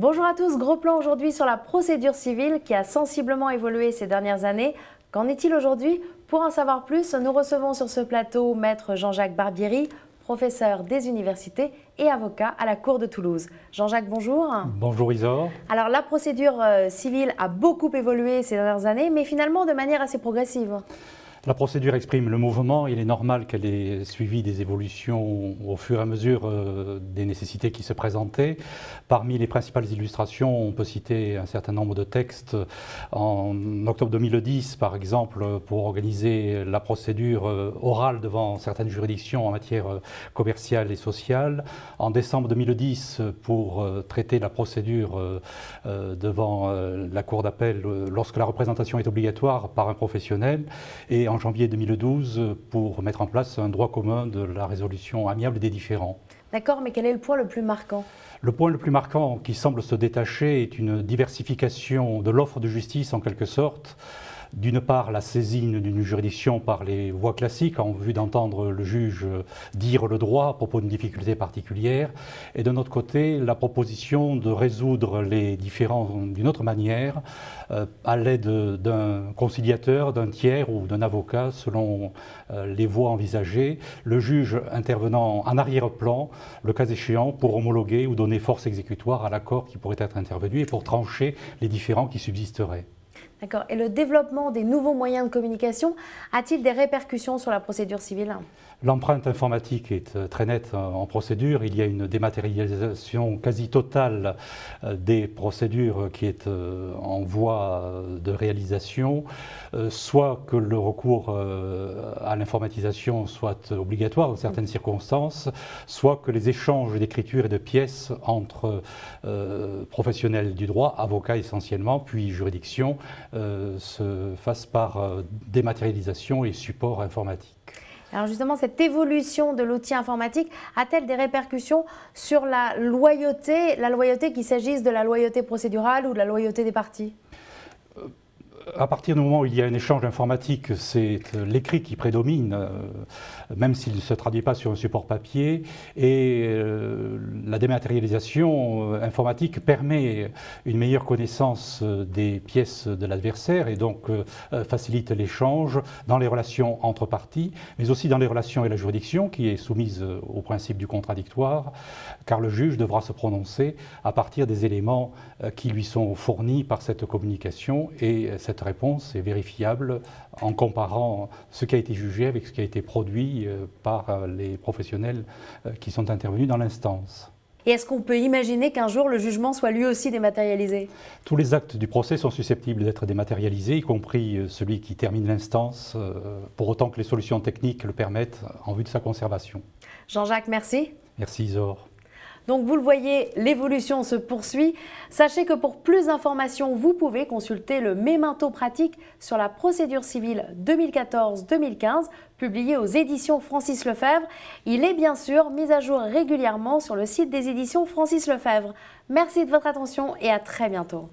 Bonjour à tous, gros plan aujourd'hui sur la procédure civile qui a sensiblement évolué ces dernières années. Qu'en est-il aujourd'hui? Pour en savoir plus, nous recevons sur ce plateau Maître Jean-Jacques Barbieri, professeur des universités et avocat à la Cour de Toulouse. Jean-Jacques, bonjour. Bonjour Isor. Alors la procédure civile a beaucoup évolué ces dernières années, mais finalement de manière assez progressive. La procédure exprime le mouvement. Il est normal qu'elle ait suivi des évolutions au fur et à mesure des nécessités qui se présentaient. Parmi les principales illustrations, on peut citer un certain nombre de textes. En octobre 2010, par exemple, pour organiser la procédure orale devant certaines juridictions en matière commerciale et sociale. En décembre 2010, pour traiter la procédure devant la Cour d'appel lorsque la représentation est obligatoire par un professionnel. Et en janvier 2012 pour mettre en place un droit commun de la résolution amiable des différends. D'accord, mais quel est le point le plus marquant? Le point le plus marquant qui semble se détacher est une diversification de l'offre de justice en quelque sorte. D'une part, la saisine d'une juridiction par les voies classiques en vue d'entendre le juge dire le droit à propos d'une difficulté particulière. Et d'un autre côté, la proposition de résoudre les différends d'une autre manière à l'aide d'un conciliateur, d'un tiers ou d'un avocat selon les voies envisagées. Le juge intervenant en arrière-plan, le cas échéant, pour homologuer ou donner force exécutoire à l'accord qui pourrait être intervenu et pour trancher les différends qui subsisteraient. D'accord. Et le développement des nouveaux moyens de communication a-t-il des répercussions sur la procédure civile? L'empreinte informatique est très nette en procédure. Il y a une dématérialisation quasi totale des procédures qui est en voie de réalisation. Soit que le recours à l'informatisation soit obligatoire dans certaines circonstances, soit que les échanges d'écriture et de pièces entre professionnels du droit, avocats essentiellement, puis juridiction, se fassent par dématérialisation et support informatique. Alors justement, cette évolution de l'outil informatique a-t-elle des répercussions sur la loyauté qu'il s'agisse de la loyauté procédurale ou de la loyauté des parties? À partir du moment où il y a un échange informatique, c'est l'écrit qui prédomine, même s'il ne se traduit pas sur un support papier. Et la dématérialisation informatique permet une meilleure connaissance des pièces de l'adversaire et donc facilite l'échange dans les relations entre parties, mais aussi dans les relations avec la juridiction qui est soumise au principe du contradictoire, car le juge devra se prononcer à partir des éléments qui lui sont fournis par cette communication et cette réponse est vérifiable en comparant ce qui a été jugé avec ce qui a été produit par les professionnels qui sont intervenus dans l'instance. Et est-ce qu'on peut imaginer qu'un jour le jugement soit lui aussi dématérialisé? Tous les actes du procès sont susceptibles d'être dématérialisés, y compris celui qui termine l'instance, pour autant que les solutions techniques le permettent en vue de sa conservation. Jean-Jacques, merci. Merci Isor. Donc vous le voyez, l'évolution se poursuit. Sachez que pour plus d'informations, vous pouvez consulter le Memento pratique sur la procédure civile 2014-2015, publié aux éditions Francis Lefebvre. Il est bien sûr mis à jour régulièrement sur le site des éditions Francis Lefebvre. Merci de votre attention et à très bientôt.